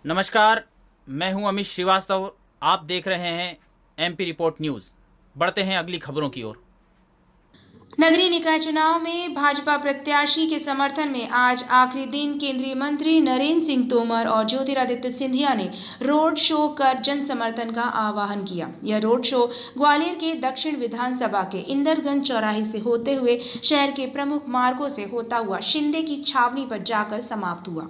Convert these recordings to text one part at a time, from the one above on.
नमस्कार, मैं हूं अमित श्रीवास्तव। आप देख रहे हैं एमपी रिपोर्ट न्यूज़। बढ़ते हैं अगली खबरों की ओर। नगरीय निकाय चुनाव में भाजपा प्रत्याशी के समर्थन में आज आखिरी दिन केंद्रीय मंत्री नरेंद्र सिंह तोमर और ज्योतिरादित्य सिंधिया ने रोड शो कर जन समर्थन का आह्वान किया। यह रोड शो ग्वालियर के दक्षिण विधानसभा के इंदरगंज चौराहे से होते हुए शहर के प्रमुख मार्गों से होता हुआ शिंदे की छावनी पर जाकर समाप्त हुआ।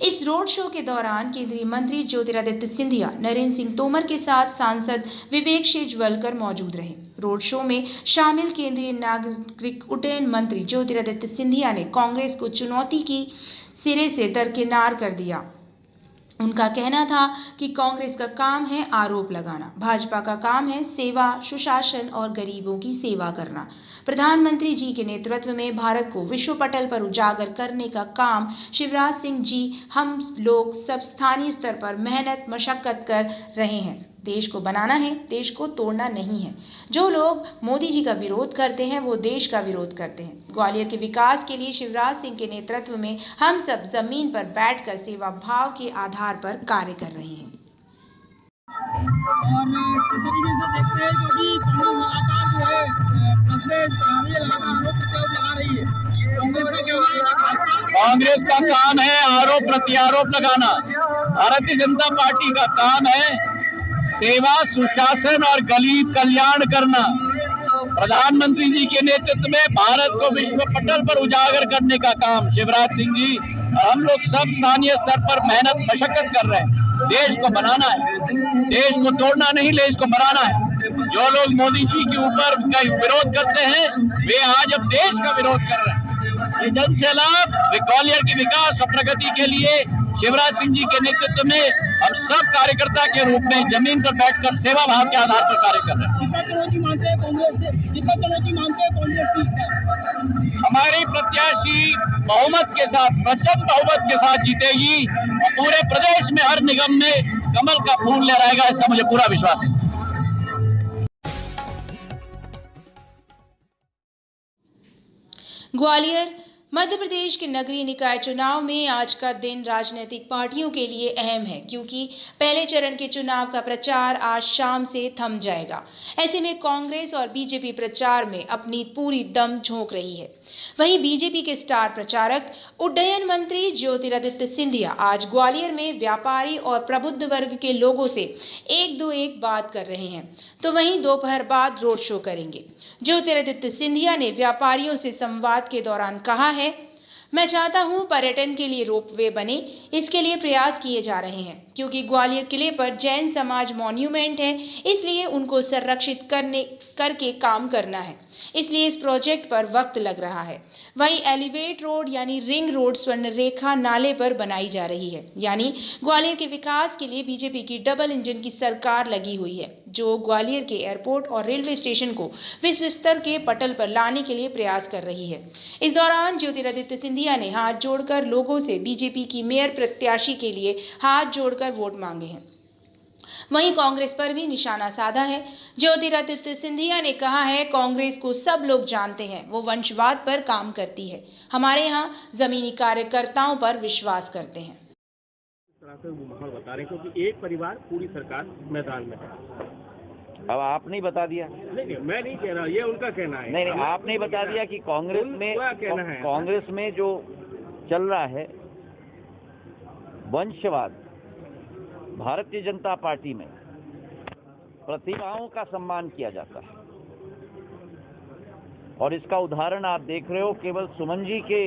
इस रोड शो के दौरान केंद्रीय मंत्री ज्योतिरादित्य सिंधिया नरेंद्र सिंह तोमर के साथ सांसद विवेक शेजवलकर मौजूद रहे। रोड शो में शामिल केंद्रीय नागरिक उड्डयन मंत्री ज्योतिरादित्य सिंधिया ने कांग्रेस को चुनौती की सिरे से दरकिनार कर दिया। उनका कहना था कि कांग्रेस का काम है आरोप लगाना, भाजपा का काम है सेवा, सुशासन और गरीबों की सेवा करना। प्रधानमंत्री जी के नेतृत्व में भारत को विश्व पटल पर उजागर करने का काम शिवराज सिंह जी, हम लोग सब स्थानीय स्तर पर मेहनत मशक्कत कर रहे हैं। देश को बनाना है, देश को तोड़ना नहीं है। जो लोग मोदी जी का विरोध करते हैं वो देश का विरोध करते हैं। ग्वालियर के विकास के लिए शिवराज सिंह के नेतृत्व में हम सब जमीन पर बैठकर सेवा भाव के आधार पर कार्य कर रहे हैं। और किस तरीके से देखते हैं क्योंकि कांग्रेस लगातार जो है फैसले लगा रही है। कांग्रेस का काम है आरोप प्रत्यारोप लगाना। भारतीय जनता पार्टी का काम है सेवा, सुशासन और गरीब कल्याण करना। प्रधानमंत्री जी के नेतृत्व में भारत को विश्व पटल पर उजागर करने का काम शिवराज सिंह जी और हम लोग सब स्थानीय स्तर पर मेहनत मशक्कत कर रहे हैं। देश को बनाना है, देश को तोड़ना नहीं, देश को बनाना है। जो लोग मोदी जी के ऊपर विरोध करते हैं वे आज अब देश का विरोध कर रहे हैं। ये जन सैलाब ग्वालियर के विकास और प्रगति के लिए शिवराज सिंह जी के नेतृत्व में हम सब कार्यकर्ता के रूप में जमीन पर बैठकर सेवा भाव के आधार पर कार्य कर रहे हैं। हमारी प्रत्याशी बहुमत के साथ, प्रचंड बहुमत के साथ जीतेगी और पूरे प्रदेश में हर निगम में कमल का फूल लहराएगा, इसका मुझे पूरा विश्वास है। ग्वालियर मध्य प्रदेश के नगरीय निकाय चुनाव में आज का दिन राजनीतिक पार्टियों के लिए अहम है क्योंकि पहले चरण के चुनाव का प्रचार आज शाम से थम जाएगा। ऐसे में कांग्रेस और बीजेपी प्रचार में अपनी पूरी दम झोंक रही है। वहीं बीजेपी के स्टार प्रचारक उड्डयन मंत्री ज्योतिरादित्य सिंधिया आज ग्वालियर में व्यापारी और प्रबुद्ध वर्ग के लोगों से एक बात कर रहे हैं, तो वहीं दोपहर बाद रोड शो करेंगे। ज्योतिरादित्य सिंधिया ने व्यापारियों से संवाद के दौरान कहा है, मैं चाहता हूं पर्यटन के लिए रोपवे बने, इसके लिए प्रयास किए जा रहे हैं क्योंकि ग्वालियर किले पर जैन समाज मॉन्यूमेंट है, इसलिए उनको संरक्षित करके काम करना है, इसलिए इस प्रोजेक्ट पर वक्त लग रहा है। वहीं एलिवेट रोड यानी रिंग रोड स्वर्ण रेखा नाले पर बनाई जा रही है, यानी ग्वालियर के विकास के लिए बीजेपी की डबल इंजन की सरकार लगी हुई है जो ग्वालियर के एयरपोर्ट और रेलवे स्टेशन को विश्व स्तर के पटल पर लाने के लिए प्रयास कर रही है। इस दौरान ज्योतिरादित्य सिंधिया ने हाथ जोड़कर लोगों से बीजेपी की मेयर प्रत्याशी के लिए हाथ जोड़कर वोट मांगे हैं। वहीं कांग्रेस पर भी निशाना साधा है। ज्योतिरादित्य सिंधिया ने कहा है, कांग्रेस को सब लोग जानते हैं, वो वंशवाद पर काम करती है, हमारे यहाँ जमीनी कार्यकर्ताओं पर विश्वास करते हैं। इस तरह से वो माहौल बता रहे हैं क्योंकि एक परिवार पूरी सरकार मैदान में है। अब आपने बता दिया। नहीं, मैं नहीं कह रहा, ये उनका कहना है। नहीं, आपने बता दिया कि कांग्रेस में जो चल रहा है वंशवाद, भारतीय जनता पार्टी में प्रतिभाओं का सम्मान किया जाता है और इसका उदाहरण आप देख रहे हो। केवल सुमन जी के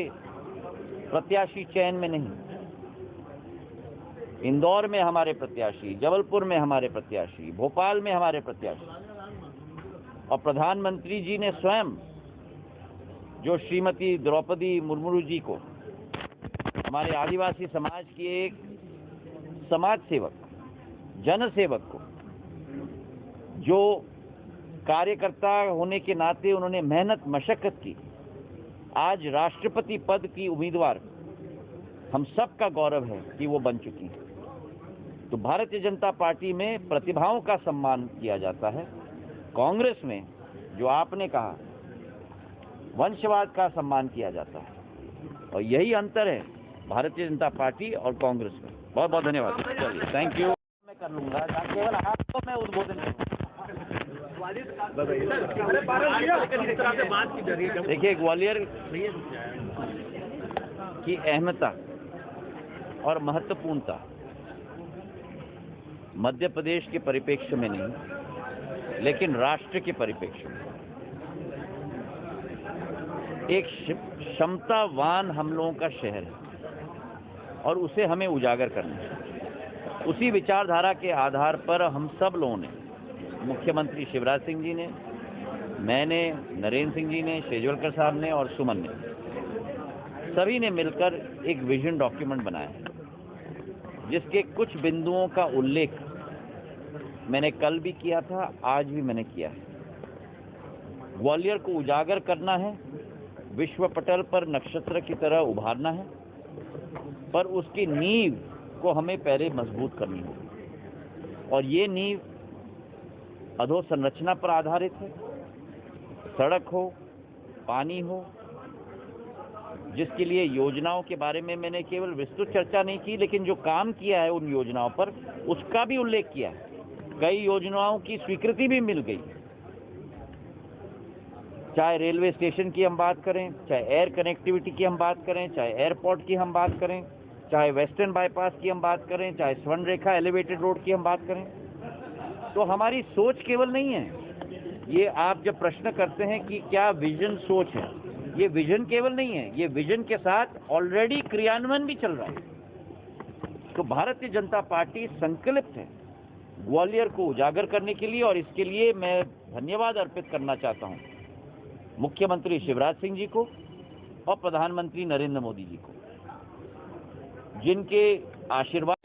प्रत्याशी चयन में नहीं, इंदौर में हमारे प्रत्याशी, जबलपुर में हमारे प्रत्याशी, भोपाल में हमारे प्रत्याशी और प्रधानमंत्री जी ने स्वयं जो श्रीमती द्रौपदी मुर्मू जी को, हमारे आदिवासी समाज की एक समाज सेवक, जन सेवक को, जो कार्यकर्ता होने के नाते उन्होंने मेहनत मशक्कत की, आज राष्ट्रपति पद की उम्मीदवार हम सब का गौरव है कि वो बन चुकी हैं। तो भारतीय जनता पार्टी में प्रतिभाओं का सम्मान किया जाता है। कांग्रेस में जो आपने कहा वंशवाद का सम्मान किया जाता है और यही अंतर है भारतीय जनता पार्टी और कांग्रेस में। बहुत बहुत धन्यवाद। चलिए, थैंक यू। मैं कर लूंगा, केवल आपको मैं उद्बोधन करूंगा। देखिए, ग्वालियर की अहमता और महत्वपूर्णता मध्य प्रदेश के परिप्रेक्ष्य में नहीं, लेकिन राष्ट्र के परिप्रेक्ष्य में एक क्षमतावान हम लोगों का शहर है और उसे हमें उजागर करना है। उसी विचारधारा के आधार पर हम सब लोगों ने, मुख्यमंत्री शिवराज सिंह जी ने, मैंने, नरेंद्र सिंह जी ने, शेजवलकर साहब ने और सुमन ने, सभी ने मिलकर एक विजन डॉक्यूमेंट बनाया है, जिसके कुछ बिंदुओं का उल्लेख मैंने कल भी किया था, आज भी मैंने किया है। ग्वालियर को उजागर करना है, विश्व पटल पर नक्षत्र की तरह उभारना है, पर उसकी नींव को हमें पहले मजबूत करनी होगी और ये नींव अधोसंरचना पर आधारित है। सड़क हो, पानी हो, जिसके लिए योजनाओं के बारे में मैंने केवल विस्तृत चर्चा नहीं की, लेकिन जो काम किया है उन योजनाओं पर उसका भी उल्लेख किया है। कई योजनाओं की स्वीकृति भी मिल गई, चाहे रेलवे स्टेशन की हम बात करें, चाहे एयर कनेक्टिविटी की हम बात करें, चाहे एयरपोर्ट की हम बात करें, चाहे वेस्टर्न बाईपास की हम बात करें, चाहे स्वर्ण रेखा एलिवेटेड रोड की हम बात करें। तो हमारी सोच केवल नहीं है, ये आप जब प्रश्न करते हैं कि क्या विजन सोच है, ये विजन केवल नहीं है, ये विजन के साथ ऑलरेडी क्रियान्वयन भी चल रहा है। तो भारतीय जनता पार्टी संकल्पित है ग्वालियर को उजागर करने के लिए, और इसके लिए मैं धन्यवाद अर्पित करना चाहता हूं मुख्यमंत्री शिवराज सिंह जी को और प्रधानमंत्री नरेंद्र मोदी जी को, जिनके आशीर्वाद।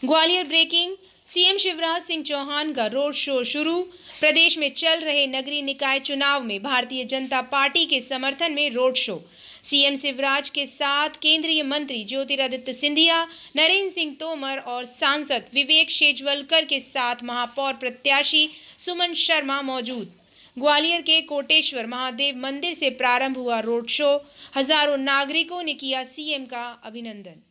ग्वालियर ब्रेकिंग। सीएम शिवराज सिंह चौहान का रोड शो शुरू। प्रदेश में चल रहे नगरीय निकाय चुनाव में भारतीय जनता पार्टी के समर्थन में रोड शो। सीएम शिवराज के साथ केंद्रीय मंत्री ज्योतिरादित्य सिंधिया, नरेंद्र सिंह तोमर और सांसद विवेक शेजवलकर के साथ महापौर प्रत्याशी सुमन शर्मा मौजूद। ग्वालियर के कोटेश्वर महादेव मंदिर से प्रारंभ हुआ रोड शो। हजारों नागरिकों ने किया सीएम का अभिनंदन।